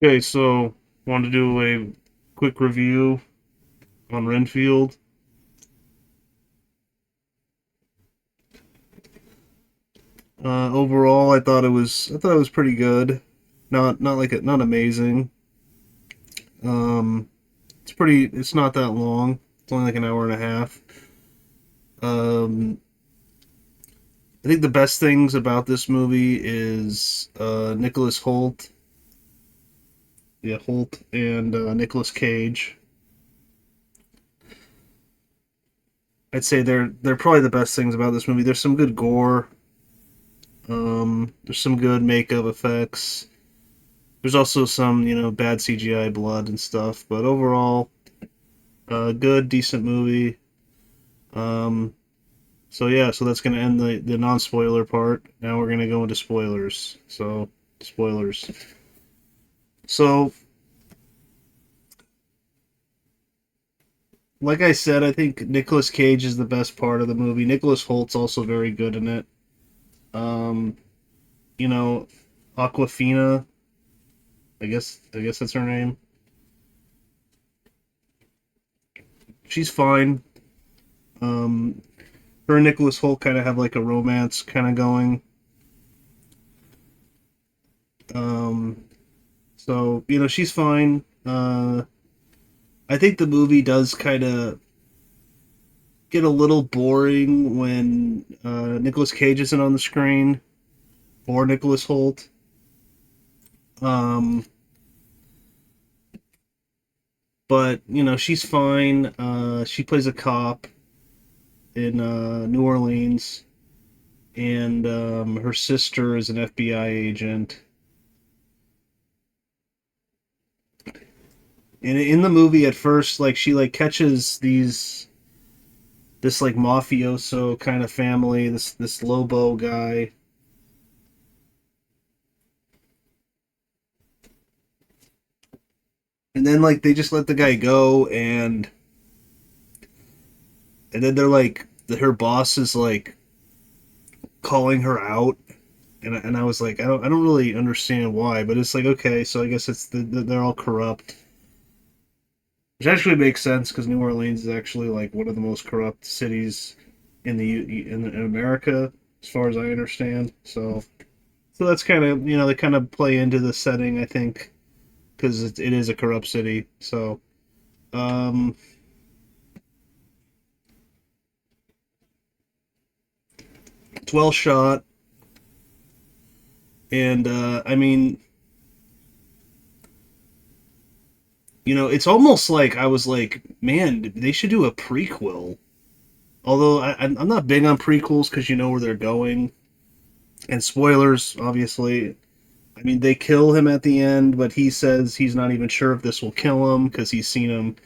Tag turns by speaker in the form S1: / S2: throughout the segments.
S1: Okay, so want to do a quick review on Renfield. Overall, I thought it was pretty good. Not amazing. Um, it's not that long. It's only like an hour and a half. Um, I think the best things about this movie is Nicholas Hoult, yeah, Hoult and Nicolas Cage. I'd say they're probably the best things about this movie. There's some good gore. There's some good makeup effects. There's also some, bad CGI blood and stuff, but overall, good, decent movie. Um, so yeah, so that's gonna end the non-spoiler part. Now we're gonna go into spoilers. So spoilers. So like I said, I think Nicolas Cage is the best part of the movie. Nicholas Holt's also very good in it. Um, you know, Aquafina, I guess that's her name. She's fine. Um, her and Nicholas Holt kind of have like a romance kind of going. Um, so she's fine. I think the movie does kind of get a little boring when Nicolas Cage isn't on the screen or Nicholas Holt. Um, but she's fine. She plays a cop in New Orleans, and her sister is an FBI agent. And in the movie, at first, like she like catches this like mafioso kind of family, this Lobo guy. And then like they just let the guy go, and then they're like her boss is like calling her out, and I was like, I don't really understand why, but it's like, okay, so I guess they're all corrupt, which actually makes sense because New Orleans is actually like one of the most corrupt cities in America, as far as I understand. So that's kind of, they kind of play into the setting, I think, because it is a corrupt city. So um, it's well shot, and I mean, it's almost like I was like, man, they should do a prequel. Although I'm not big on prequels because you know where they're going, and spoilers, obviously. I mean, they kill him at the end, but he says he's not even sure if this will kill him because he's seen him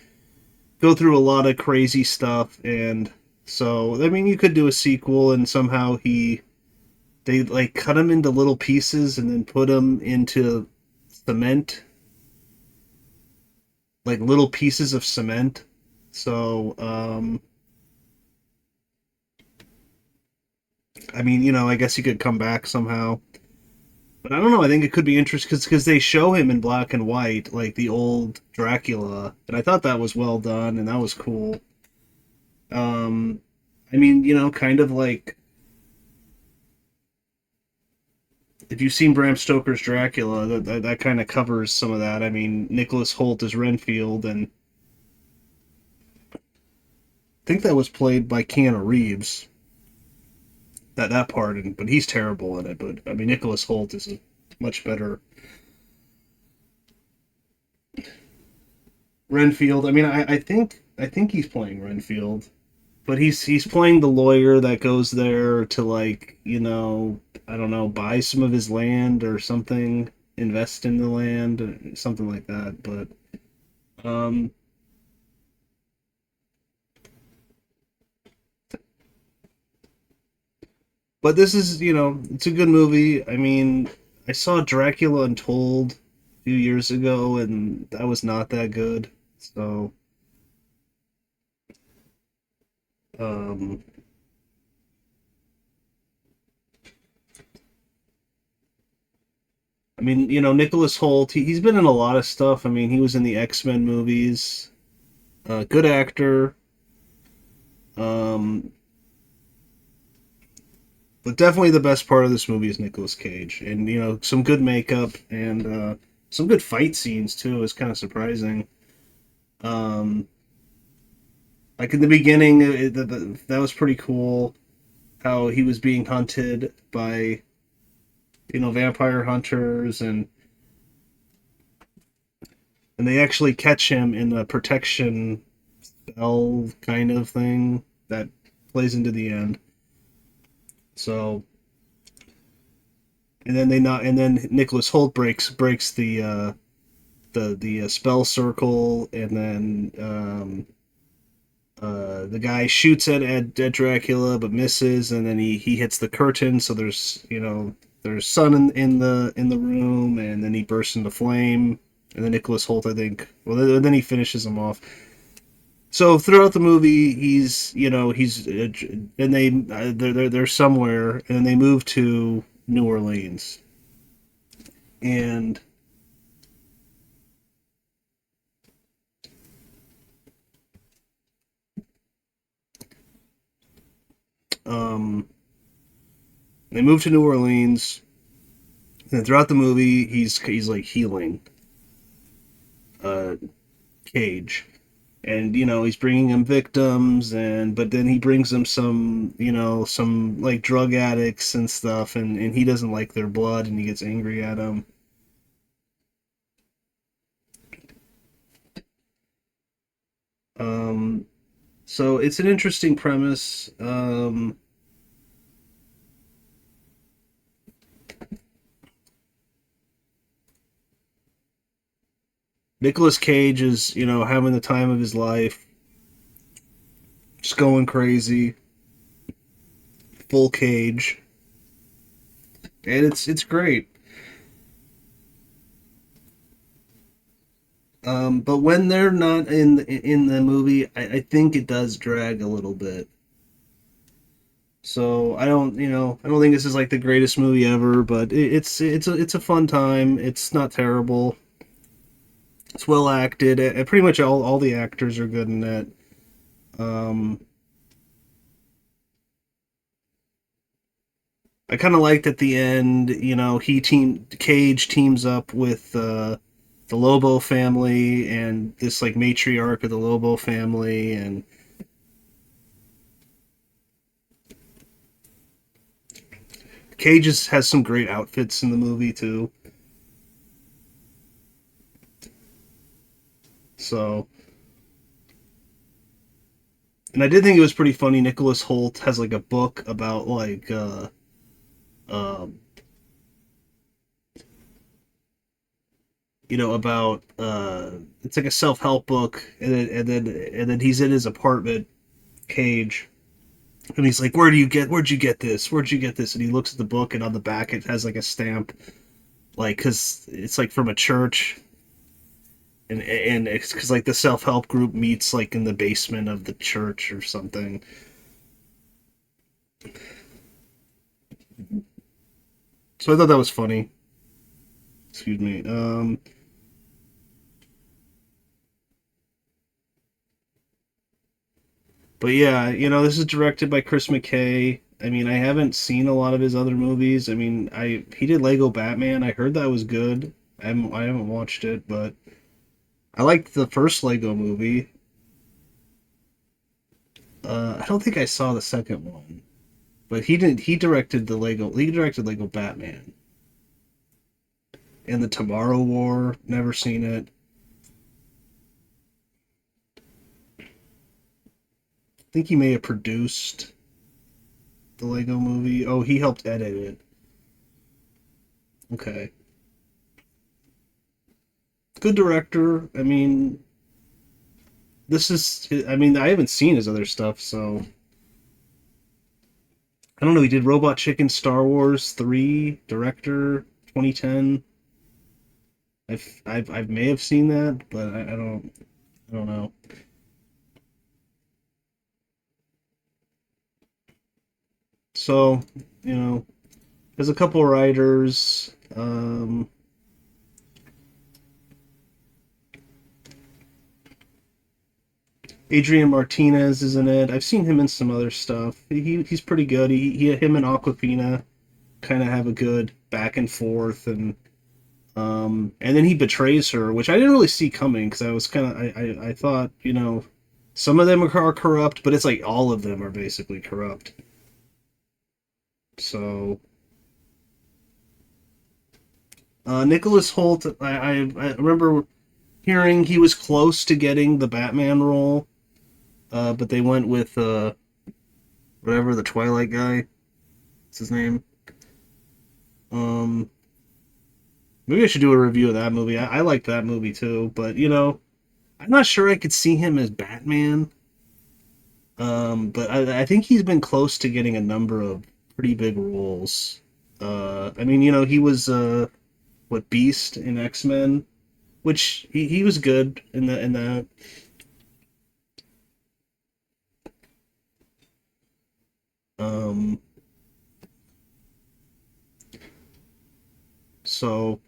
S1: go through a lot of crazy stuff, and so I mean, you could do a sequel, and somehow they like cut him into little pieces and then put him into cement, like little pieces of cement. So I mean, I guess he could come back somehow. But I don't know. I think it could be interesting because they show him in black and white, like the old Dracula, and I thought that was well done and that was cool. Um, I mean, kind of like if you've seen Bram Stoker's Dracula, that kind of covers some of that. I mean, Nicholas Hoult is Renfield, and I think that was played by Keanu Reeves. That part, but he's terrible in it. But I mean, Nicholas Hoult is a much better Renfield. I mean, I think he's playing Renfield, but he's playing the lawyer that goes there to like I don't know, buy some of his land or something, invest in the land, something like that. Um, but this is it's a good movie. I mean, I saw Dracula Untold a few years ago, and that was not that good. So um, I mean, Nicholas Hoult. He's been in a lot of stuff. I mean, he was in the X-Men movies. Good actor. Um, but definitely the best part of this movie is Nicolas Cage, and some good makeup and some good fight scenes too. Is kind of surprising. Um, like in the beginning, that was pretty cool. How he was being hunted by vampire hunters, and they actually catch him in a protection spell kind of thing that plays into the end. So, and then they not, and then Nicholas Hoult breaks the spell circle, and then the guy shoots at Dracula but misses, and then he hits the curtain. So there's sun in the room, and then he bursts into flame, and then Nicholas Hoult, I think, well, then he finishes him off. So throughout the movie, he's and they're somewhere, and they move to New Orleans, and um, they move to New Orleans, and throughout the movie, he's like healing uh, Cage, and he's bringing him victims, and but then he brings him some like drug addicts and stuff, and he doesn't like their blood, and he gets angry at them. Um, so it's an interesting premise. Nicolas Cage is having the time of his life, just going crazy, full cage, and it's great. But when they're not in the movie, I think it does drag a little bit. So I don't think this is like the greatest movie ever, but it's a fun time. It's not terrible. It's well acted. Pretty much all the actors are good in it. Um, I kind of liked at the end, Cage teams up with the Lobo family and this like matriarch of the Lobo family, and has some great outfits in the movie too. So, and I did think it was pretty funny. Nicholas Hoult has like a book about like um about it's like a self help book, and then he's in his apartment, Cage, and he's like, where'd you get this? Where'd you get this? And he looks at the book, and on the back it has like a stamp, like because it's like from a church, and it's because like the self help group meets like in the basement of the church or something. So I thought that was funny. Excuse me. But yeah, this is directed by Chris McKay. I mean, I haven't seen a lot of his other movies. I mean, he did Lego Batman. I heard that was good. I haven't watched it, but I liked the first Lego movie. I don't think I saw the second one, but he didn't. He directed the Lego. He directed Lego Batman and the Tomorrow War. Never seen it. I think he may have produced the Lego movie. Oh, he helped edit it. Okay, good director. I mean, this is. I mean, I haven't seen his other stuff, so I don't know. He did Robot Chicken, Star Wars 3, director, 2010. I may have seen that, but I don't know. So, there's a couple writers. Adrian Martinez is in it. I've seen him in some other stuff. He's pretty good. Him and Aquafina kind of have a good back and forth, and then he betrays her, which I didn't really see coming because I was kind of I thought some of them are corrupt, but it's like all of them are basically corrupt. So Nicholas Hoult, I remember hearing he was close to getting the Batman role, but they went with whatever the Twilight guy. What's his name? Um, Maybe I should do a review of that movie. I like that movie too, but I'm not sure I could see him as Batman. But I think he's been close to getting a number of pretty big roles. I mean, he was what Beast in X-Men, which he was good in that. Um, so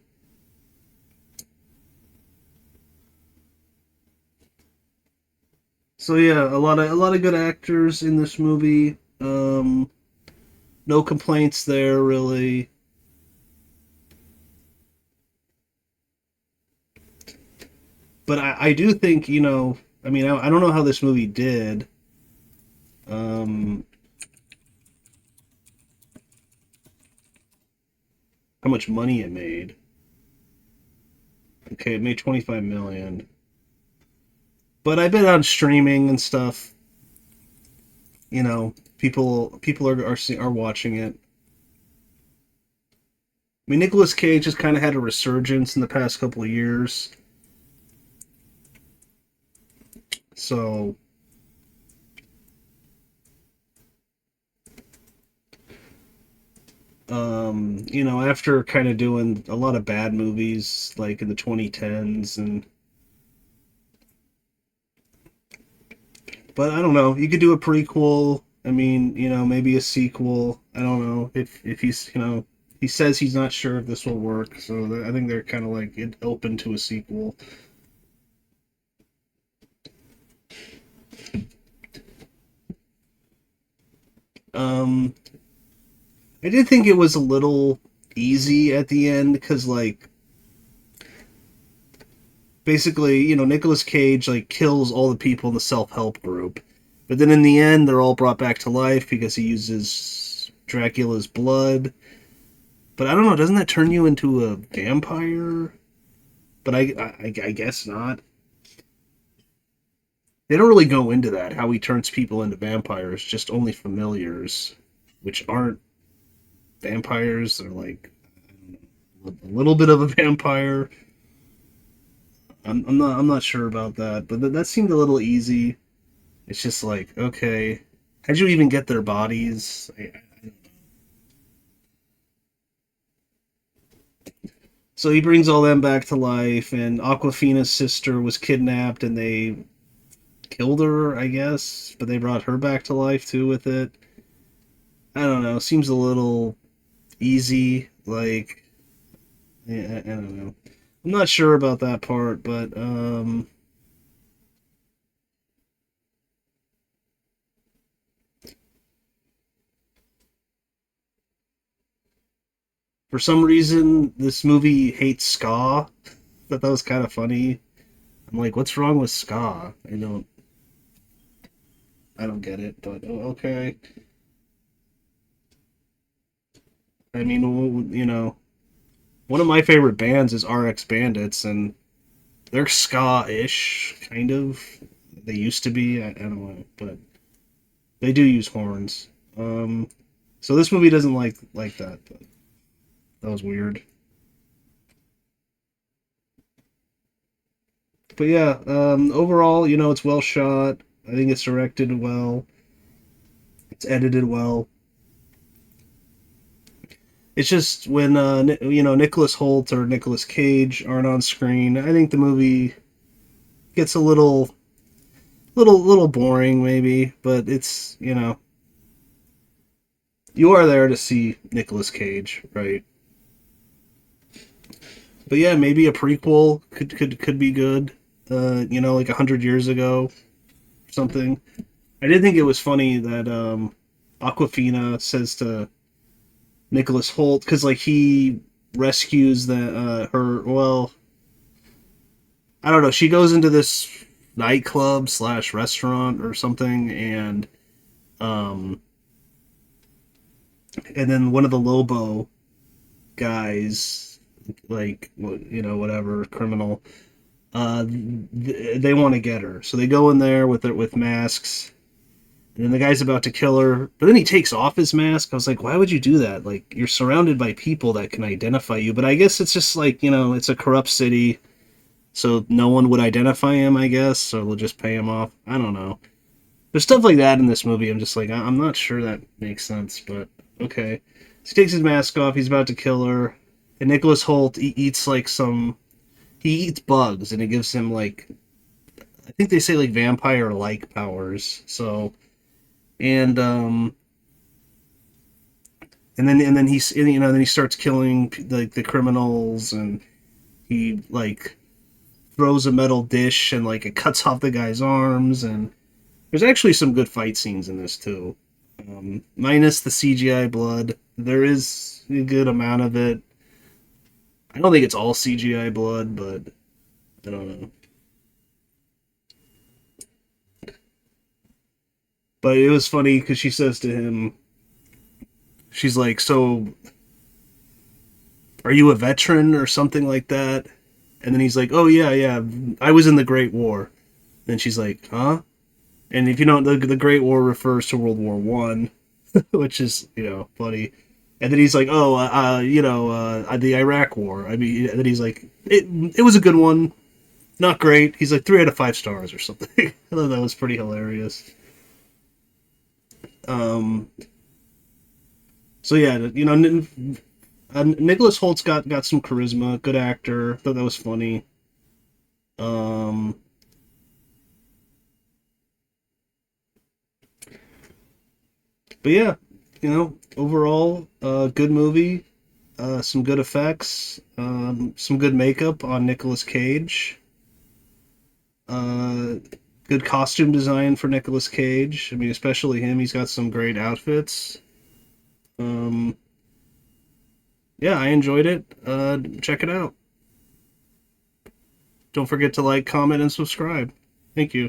S1: so yeah, a lot of good actors in this movie. No complaints there really. But I do think I mean I don't know how this movie did. Um, how much money it made? Okay, it made 25 million. But I bet on streaming and stuff, people are watching it. I mean, Nicolas Cage has kind of had a resurgence in the past couple of years. So, after kind of doing a lot of bad movies like in the 2010s, but I don't know, you could do a prequel. I mean, maybe a sequel. I don't know if he says he's not sure if this will work, so I think they're kind of like open to a sequel. Um, I did think it was a little easy at the end because, like, basically, Nicolas Cage like kills all the people in the self-help group, but then in the end, they're all brought back to life because he uses Dracula's blood. But I don't know. Doesn't that turn you into a vampire? But I guess not. They don't really go into that. How he turns people into vampires, just only familiars, which aren't vampires. They're like a little bit of a vampire. I'm not sure about that, but that seemed a little easy. It's just like, okay, how'd you even get their bodies? So he brings all them back to life, and Aquafina's sister was kidnapped, and they killed her, I guess, but they brought her back to life too with it. I don't know. Seems a little easy. Like, I don't know. I'm not sure about that part, but for some reason, this movie hates ska. That was kind of funny. I'm like, what's wrong with ska? I don't get it, but okay. I mean, one of my favorite bands is RX Bandits, and they're ska-ish, kind of. They used to be. I don't know, but they do use horns. So this movie doesn't like that. But that was weird. But yeah, overall, it's well shot. I think it's directed well. It's edited well. It's just when Nicholas Hoult or Nicolas Cage aren't on screen, I think the movie gets a little boring maybe, but it's you are there to see Nicolas Cage, right? But yeah, maybe a prequel could be good. Like 100 years ago, something. I did think it was funny that Aquafina says to Nicholas Hoult, because like he rescues the her. Well, I don't know. She goes into this nightclub slash restaurant or something, um, and then one of the Lobo guys, like whatever criminal, they want to get her, so they go in there with masks. And then the guy's about to kill her, but then he takes off his mask. I was like, why would you do that? Like, you're surrounded by people that can identify you. But I guess it's just like, it's a corrupt city, so no one would identify him, I guess, so they'll just pay him off. I don't know. There's stuff like that in this movie. I'm just like, I'm not sure that makes sense, but okay. So he takes his mask off. He's about to kill her. And Nicholas Hoult eats like he eats bugs, and it gives him like, I think they say like vampire-like powers. So, and then he starts killing like the criminals, and he like throws a metal dish, and like it cuts off the guy's arms. And there's actually some good fight scenes in this too, minus the CGI blood. There is a good amount of it. I don't think it's all CGI blood, but I don't know. But it was funny because she says to him, she's like, "So, are you a veteran or something like that?" And then he's like, "Oh yeah, yeah, I was in the Great War." And she's like, "Huh?" And if you don't, the Great War refers to World War One, which is funny. And then he's like, "Oh, the Iraq War." I mean, and then he's like, "It was a good one, not great." He's like 3 out of 5 stars or something. I thought that was pretty hilarious. Um, so yeah, Nicholas Holt's got some charisma, good actor. Thought that was funny. Um, but yeah, overall, good movie. Some good effects. Some good makeup on Nicolas Cage. Uh, Good costume design for Nicolas Cage. I mean, especially him. He's got some great outfits. Um, yeah, I enjoyed it. Check it out. Don't forget to like, comment, and subscribe. Thank you.